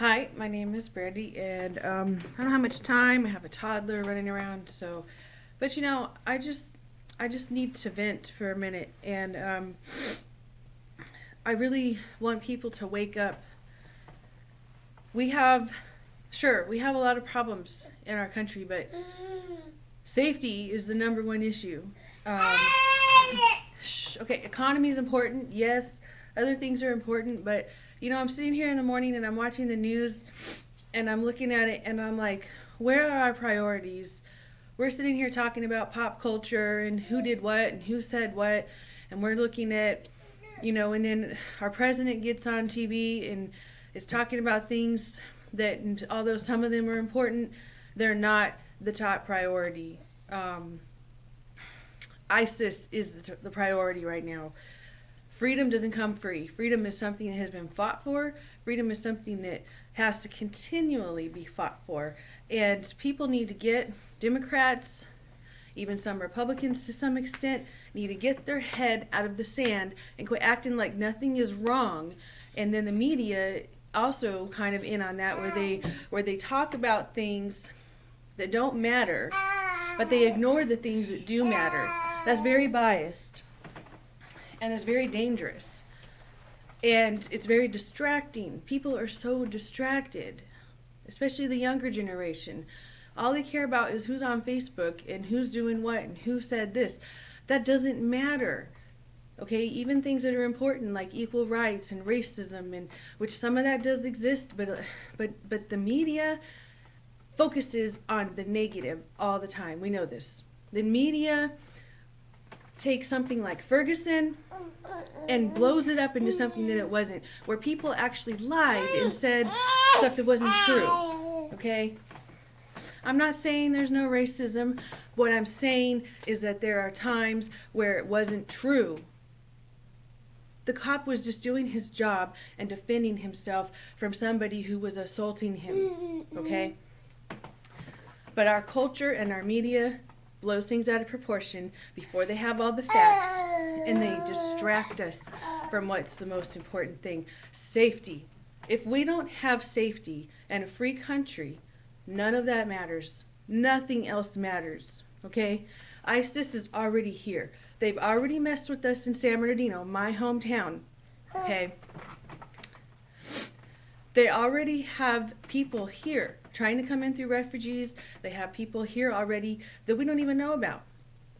Hi, my name is Brandy, and I don't have much time. I have a toddler running around, but I just need to vent for a minute, and I really want people to wake up. We have, sure, we have a lot of problems in our country, but safety is the number one issue. Um, okay, economy is important, yes. Other things are important, but I'm sitting here in the morning and I'm watching the news and I'm looking at it and I'm like, where are our priorities? We're sitting here talking about pop culture and who did what and who said what, and we're looking at, and then our president gets on TV and is talking about things that, although some of them are important, they're not the top priority. Um, ISIS is the priority right now. Freedom doesn't come free. Freedom is something that has been fought for. Freedom is something that has to continually be fought for. And people need to get, Democrats, even some Republicans to some extent, need to get their head out of the sand and quit acting like nothing is wrong. And then the media also kind of in on that, where they talk about things that don't matter, but they ignore the things that do matter. That's very biased. And it's very dangerous. And it's very distracting. People are so distracted, especially the younger generation. All they care about is who's on Facebook and who's doing what and who said this. That doesn't matter. Okay, even things that are important like equal rights and racism, and which some of that does exist, but the media focuses on the negative all the time. We know this. The media takes something like Ferguson and blows it up into something that it wasn't, where people actually lied and said stuff that wasn't true. Okay? I'm not saying there's no racism. What I'm saying is that there are times where it wasn't true. The cop was just doing his job and defending himself from somebody who was assaulting him. Okay? But our culture and our media blows things out of proportion before they have all the facts, and they distract us from what's the most important thing: safety. If we don't have safety and a free country, none of that matters. Nothing else matters. Okay? ISIS is already here. They've already messed with us in San Bernardino, my hometown. Okay? They already have people here trying to come in through refugees. They have people here already that we don't even know about.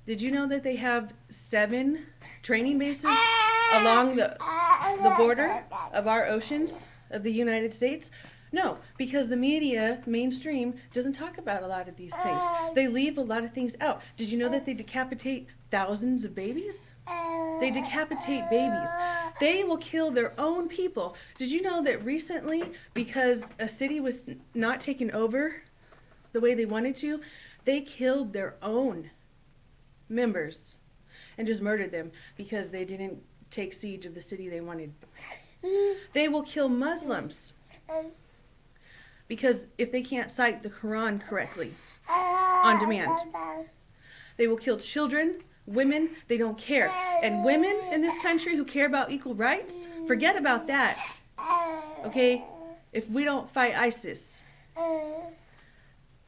Did you know that they have 7 training bases along the border of our oceans of the United States? No, because the media, mainstream, doesn't talk about a lot of these things. They leave a lot of things out. Did you know that they decapitate thousands of babies? They decapitate babies. They will kill their own people. Did you know that recently, because a city was not taken over the way they wanted to, they killed their own members and just murdered them because they didn't take siege of the city they wanted. They will kill Muslims because if they can't cite the Quran correctly on demand. They will kill children, women, they don't care. And women in this country who care about equal rights, forget about that. Okay? If we don't fight ISIS,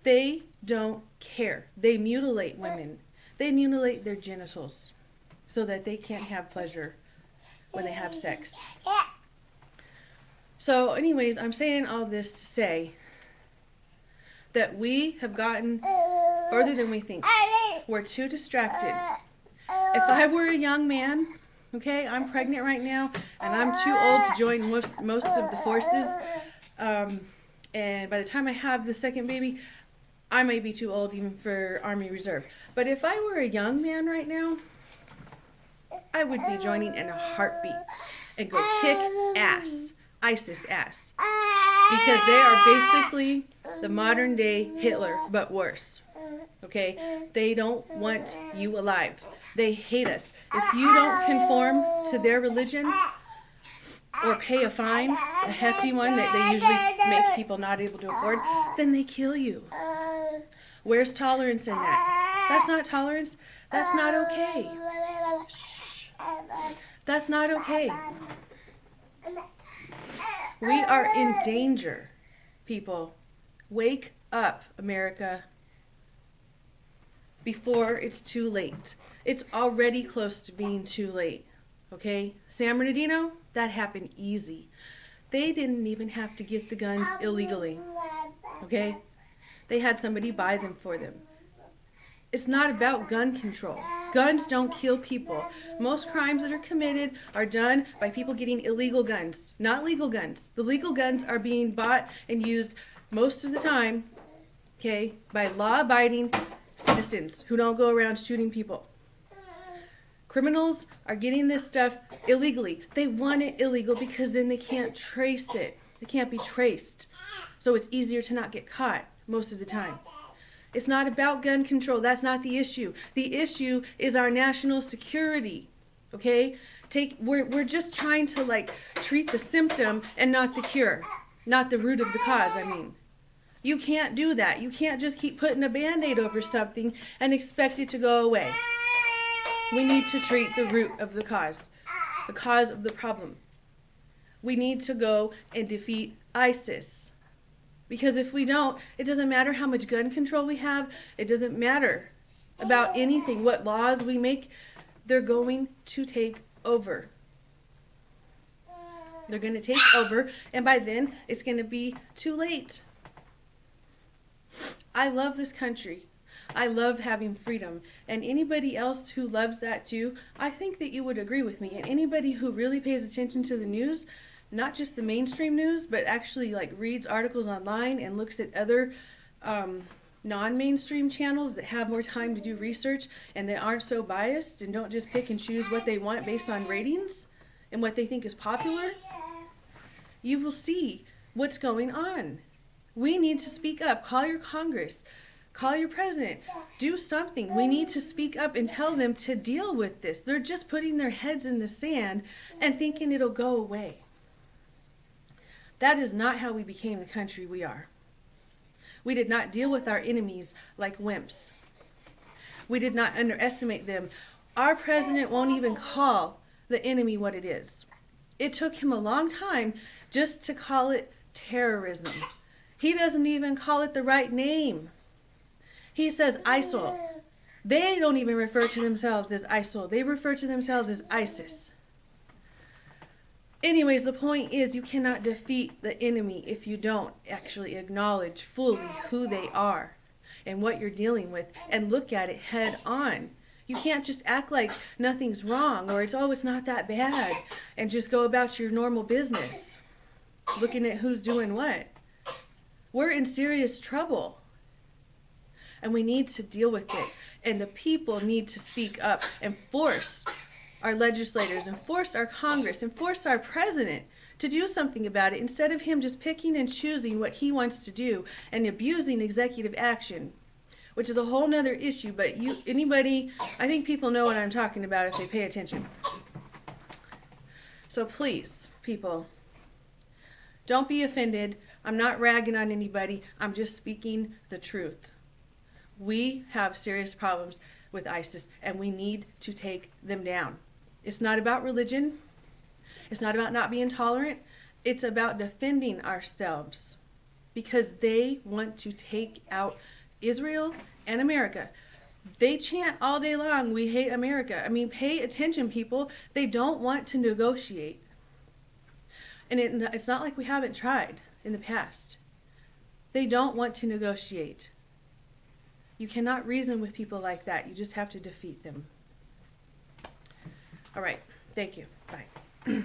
they don't care. They mutilate women. They mutilate their genitals so that they can't have pleasure when they have sex. So anyways, I'm saying all this to say that we have gotten further than we think. We're too distracted. If I were a young man, okay, I'm pregnant right now, and I'm too old to join most of the forces. And by the time I have the second baby, I may be too old even for Army Reserve. But if I were a young man right now, I would be joining in a heartbeat and go kick ass, ISIS ass. Because they are basically the modern day Hitler, but worse. Okay? They don't want you alive. They hate us. If you don't conform to their religion or pay a fine, a hefty one that they usually make people not able to afford, then they kill you. Where's tolerance in that? That's not tolerance. That's not okay. Shh. That's not okay. We are in danger. people. Wake up, America, before it's too late. It's already close to being too late. Okay? San Bernardino, that happened easy. They didn't even have to get the guns illegally. Okay? They had somebody buy them for them. It's not about gun control. Guns don't kill people. Most crimes that are committed are done by people getting illegal guns, not legal guns. The legal guns are being bought and used most of the time, okay, by law-abiding citizens who don't go around shooting people. Criminals are getting this stuff illegally. They want it illegal because then they can't trace it. It can't be traced. So it's easier to not get caught most of the time. It's not about gun control. That's not the issue. The issue is our national security. Okay? We're just trying to like treat the symptom and not the cure. Not the root of the cause, I mean. You can't do that. You can't just keep putting a Band-Aid over something and expect it to go away. We need to treat the root of the cause of the problem. We need to go and defeat ISIS. Because if we don't, it doesn't matter how much gun control we have. It doesn't matter about anything, what laws we make. They're going to take over. They're going to take over, and by then, it's going to be too late. I love this country. I love having freedom. And anybody else who loves that too, I think that you would agree with me. And anybody who really pays attention to the news, not just the mainstream news, but actually like reads articles online and looks at other non-mainstream channels that have more time to do research and they aren't so biased and don't just pick and choose what they want based on ratings and what they think is popular, you will see what's going on. We need to speak up. Call your Congress. Call your president. Do something. We need to speak up and tell them to deal with this. They're just putting their heads in the sand and thinking it'll go away. That is not how we became the country we are. We did not deal with our enemies like wimps. We did not underestimate them. Our president won't even call the enemy what it is. It took him a long time just to call it terrorism. He doesn't even call it the right name. He says ISIL. They don't even refer to themselves as ISIL. They refer to themselves as ISIS. Anyways, the point is you cannot defeat the enemy if you don't actually acknowledge fully who they are and what you're dealing with and look at it head on. You can't just act like nothing's wrong or it's not that bad and just go about your normal business looking at who's doing what. We're in serious trouble and we need to deal with it. And the people need to speak up and force our legislators and force our Congress and force our president to do something about it instead of him just picking and choosing what he wants to do and abusing executive action, which is a whole nother issue. But I think people know what I'm talking about if they pay attention. So please, people, don't be offended. I'm not ragging on anybody. I'm just speaking the truth. We have serious problems with ISIS and we need to take them down. It's not about religion. It's not about not being tolerant. It's about defending ourselves because they want to take out Israel and America. They chant all day long, we hate America. I mean, pay attention, people. They don't want to negotiate. And it's not like we haven't tried in the past. They don't want to negotiate. You cannot reason with people like that. You just have to defeat them. All right. Thank you. Bye.